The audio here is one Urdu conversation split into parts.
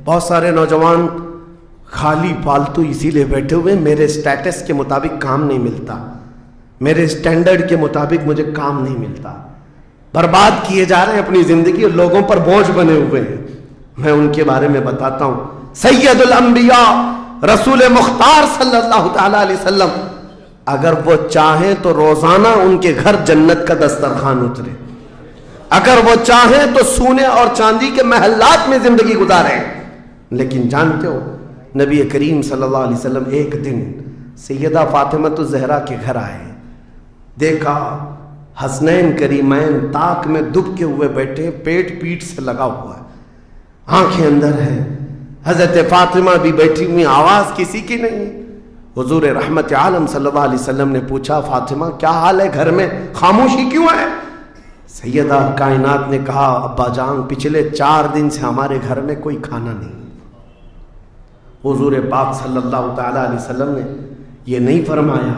بہت سارے نوجوان خالی فالتو اسی لیے بیٹھے ہوئے میرے سٹیٹس کے مطابق کام نہیں ملتا، میرے سٹینڈرڈ کے مطابق مجھے کام نہیں ملتا، برباد کیے جا رہے ہیں اپنی زندگی اور لوگوں پر بوجھ بنے ہوئے ہیں۔ میں ان کے بارے میں بتاتا ہوں، سید الانبیاء رسول مختار صلی اللہ تعالیٰ علیہ وسلم اگر وہ چاہیں تو روزانہ ان کے گھر جنت کا دسترخوان اترے، اگر وہ چاہیں تو سونے اور چاندی کے محلات میں زندگی گزاریں، لیکن جانتے ہو نبی کریم صلی اللہ علیہ وسلم ایک دن سیدہ فاطمہ الزہرا کے گھر آئے، دیکھا حسنین کریمین تاک میں دب کے ہوئے بیٹھے، پیٹ پیٹ سے لگا ہوا ہے، آنکھیں اندر ہیں، حضرت فاطمہ بھی بیٹھی ہوئی، آواز کسی کی نہیں۔ حضور رحمت عالم صلی اللہ علیہ وسلم نے پوچھا فاطمہ کیا حال ہے، گھر میں خاموشی کیوں ہے؟ سیدہ کائنات نے کہا ابا جان پچھلے 4 دن سے ہمارے گھر میں کوئی کھانا نہیں۔ حضور پاک صلی اللہ تعالیٰ علیہ وسلم نے یہ نہیں فرمایا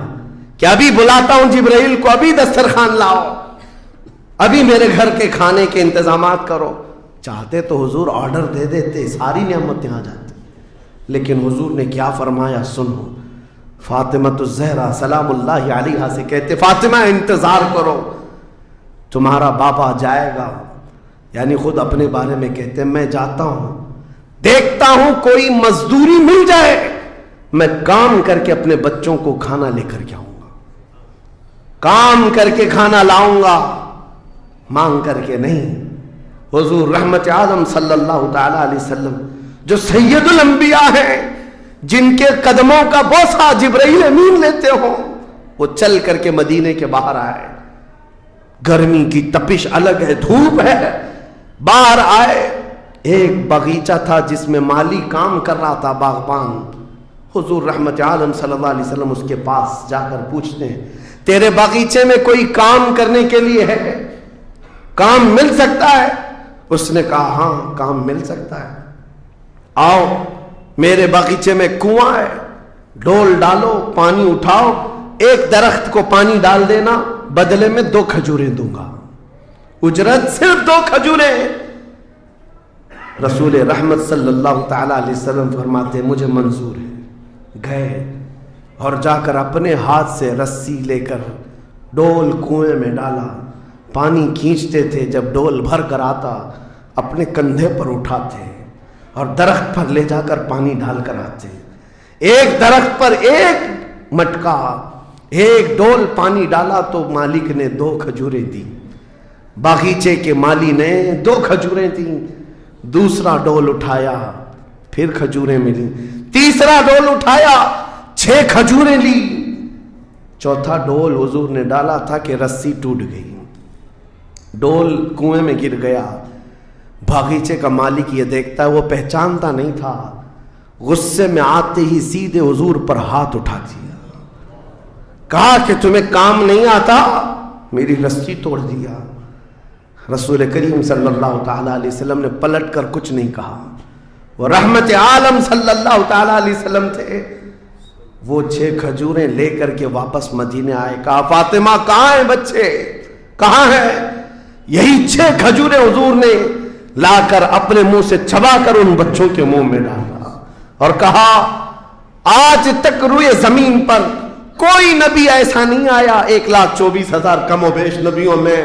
کہ ابھی بلاتا ہوں جبرائیل کو، ابھی دسترخوان لاؤ، ابھی میرے گھر کے کھانے کے انتظامات کرو۔ چاہتے تو حضور آرڈر دے دیتے، ساری نعمتیں آ جاتی، لیکن حضور نے کیا فرمایا سنو۔ فاطمہ الزہرا سلام اللہ علیہا سے کہتے فاطمہ انتظار کرو، تمہارا بابا جائے گا، یعنی خود اپنے بارے میں کہتے میں جاتا ہوں، دیکھتا ہوں کوئی مزدوری مل جائے، میں کام کر کے اپنے بچوں کو کھانا لے کر کے آؤں گا، کام کر کے کھانا لاؤں گا، مانگ کر کے نہیں۔ حضور رحمت عالم صلی اللہ تعالی علیہ وسلم جو سید الانبیاء ہیں، جن کے قدموں کا بوسہ جبرائیل امین لیتے ہوں، وہ چل کر کے مدینے کے باہر آئے، گرمی کی تپش الگ ہے، دھوپ ہے، باہر آئے، ایک باغیچہ تھا جس میں مالی کام کر رہا تھا، باغبان۔ حضور رحمت عالم صلی اللہ علیہ وسلم اس کے پاس جا کر پوچھتے ہیں تیرے باغیچے میں کوئی کام کرنے کے لیے ہے، کام مل سکتا ہے؟ اس نے کہا ہاں کام مل سکتا ہے، آؤ میرے باغیچے میں کنواں ہے، ڈول ڈالو، پانی اٹھاؤ، ایک درخت کو پانی ڈال دینا، بدلے میں 2 کھجوریں دوں گا، اجرت صرف 2 کھجوریں۔ رسول رحمت صلی اللہ تعالی علیہ وسلم فرماتے مجھے منظور ہے۔ گئے اور جا کر اپنے ہاتھ سے رسی لے کر ڈول کنویں میں ڈالا، پانی کھینچتے تھے، جب ڈول بھر کر آتا اپنے کندھے پر اٹھاتے اور درخت پر لے جا کر پانی ڈال کر آتے، ایک درخت پر ایک مٹکا، ایک ڈول پانی ڈالا تو مالک نے 2 کھجوریں دی، باغیچے کے مالی نے 2 کھجوریں دیں، دوسرا ڈول اٹھایا پھر کھجوریں ملی، تیسرا ڈول اٹھایا 6 کھجوریں لی، چوتھا ڈول حضور نے ڈالا تھا کہ رسی ٹوٹ گئی، ڈول کنویں میں گر گیا۔ باغیچے کا مالک یہ دیکھتا ہے، وہ پہچانتا نہیں تھا، غصے میں آتے ہی سیدھے حضور پر ہاتھ اٹھا دیا، کہا کہ تمہیں کام نہیں آتا، میری رسی توڑ دیا۔ رسول کریم صلی اللہ تعالیٰ علیہ وسلم نے پلٹ کر کچھ نہیں کہا، وہ رحمت عالم صلی اللہ تعالیٰ علیہ وسلم تھے، وہ 6 کھجوریں لے کر کے واپس مدینے آئے، کہا فاطمہ کہاں ہیں بچے، کہاں ہیں؟ یہی 6 کھجوریں حضور نے لا کر اپنے منہ سے چبا کر ان بچوں کے منہ میں ڈالا اور کہا آج تک روئے زمین پر کوئی نبی ایسا نہیں آیا، 1,24,000 کم و بیش نبیوں میں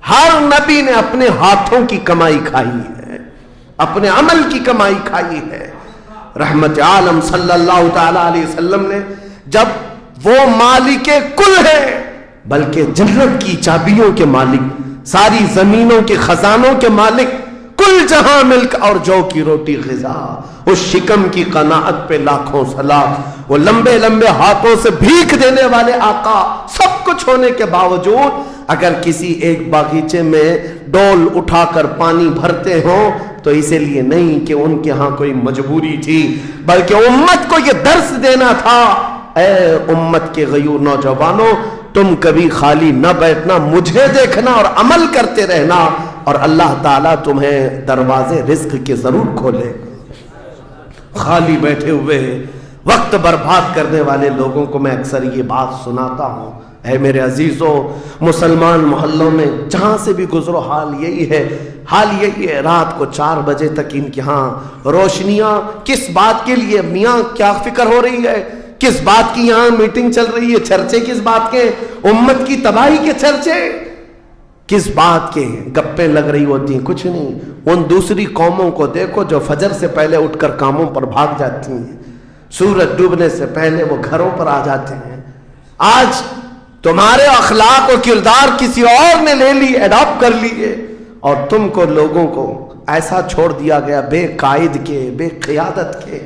ہر نبی نے اپنے ہاتھوں کی کمائی کھائی ہے، اپنے عمل کی کمائی کھائی ہے۔ رحمت عالم صلی اللہ تعالی علیہ وسلم نے جب وہ مالک کل ہے، بلکہ جنت کی چابیوں کے مالک، ساری زمینوں کے خزانوں کے مالک، کل جہاں ملک اور جو کی روٹی غذا، اس شکم کی قناعت پہ لاکھوں سلام، وہ لمبے لمبے ہاتھوں سے بھیک دینے والے آقا، سب کچھ ہونے کے باوجود اگر کسی ایک باغیچے میں ڈول اٹھا کر پانی بھرتے ہوں تو اسی لیے نہیں کہ ان کے ہاں کوئی مجبوری تھی، بلکہ امت کو یہ درس دینا تھا، اے امت کے غیور نوجوانوں، تم کبھی خالی نہ بیٹھنا، مجھے دیکھنا اور عمل کرتے رہنا، اور اللہ تعالیٰ تمہیں دروازے رزق کے ضرور کھولے۔ خالی بیٹھے ہوئے وقت برباد کرنے والے لوگوں کو میں اکثر یہ بات سناتا ہوں، اے میرے عزیزوں، مسلمان محلوں میں جہاں سے بھی گزرو حال یہی ہے، رات کو 4 بجے تک ان کے ہاں روشنیاں کس بات کے لیے؟ میاں کیا فکر ہو رہی ہے؟ کس بات کی یہاں میٹنگ چل رہی ہے؟ چرچے کس بات کے؟ امت کی تباہی کے چرچے کس بات کے؟ گپیں لگ رہی ہوتی ہیں، کچھ نہیں۔ ان دوسری قوموں کو دیکھو جو فجر سے پہلے اٹھ کر کاموں پر بھاگ جاتی ہیں، سورج ڈوبنے سے پہلے وہ گھروں پر آ جاتے ہیں۔ آج تمہارے اخلاق و کردار کسی اور نے لے لی، اڈاپٹ کر لیے، اور تم کو لوگوں کو ایسا چھوڑ دیا گیا بے قائد کے، بے قیادت کے۔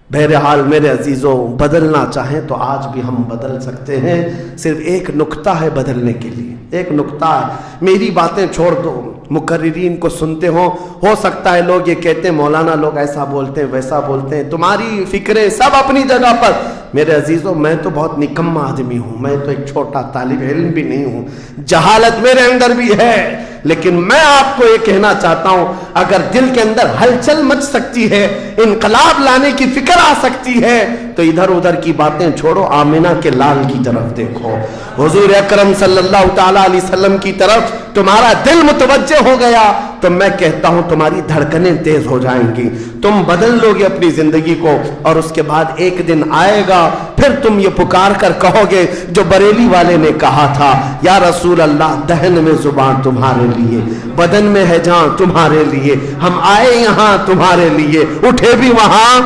بہرحال میرے عزیزوں، بدلنا چاہیں تو آج بھی ہم بدل سکتے ہیں، صرف ایک نقطہ ہے بدلنے کے لیے، ایک نقطہ ہے۔ میری باتیں چھوڑ دو، مقررین کو سنتے ہو سکتا ہے لوگ یہ کہتے ہیں مولانا لوگ ایسا بولتے ہیں ویسا بولتے ہیں، تمہاری فکریں سب اپنی جگہ پر۔ میرے عزیزوں، میں تو بہت نکما آدمی ہوں، میں تو ایک چھوٹا طالب علم بھی نہیں ہوں، جہالت میرے اندر بھی ہے، لیکن میں آپ کو یہ کہنا چاہتا ہوں، اگر دل کے اندر ہلچل مچ سکتی ہے، انقلاب لانے کی فکر آ سکتی ہے، تو ادھر ادھر کی باتیں چھوڑو، آمنہ کے لال کی طرف دیکھو، حضور اکرم صلی اللہ تعالی علیہ وسلم کی طرف تمہارا دل متوجہ ہو گیا تو میں کہتا ہوں تمہاری دھڑکنیں تیز ہو جائیں گی، تم بدل لو گے اپنی زندگی کو، اور اس کے بعد ایک دن آئے گا پھر تم یہ پکار کر کہو گے جو بریلی والے نے کہا تھا، یا رسول اللہ دہن میں زبان تمہارے لیے، بدن میں ہے جان تمہارے لیے، ہم آئے یہاں تمہارے لیے، اٹھے بھی وہاں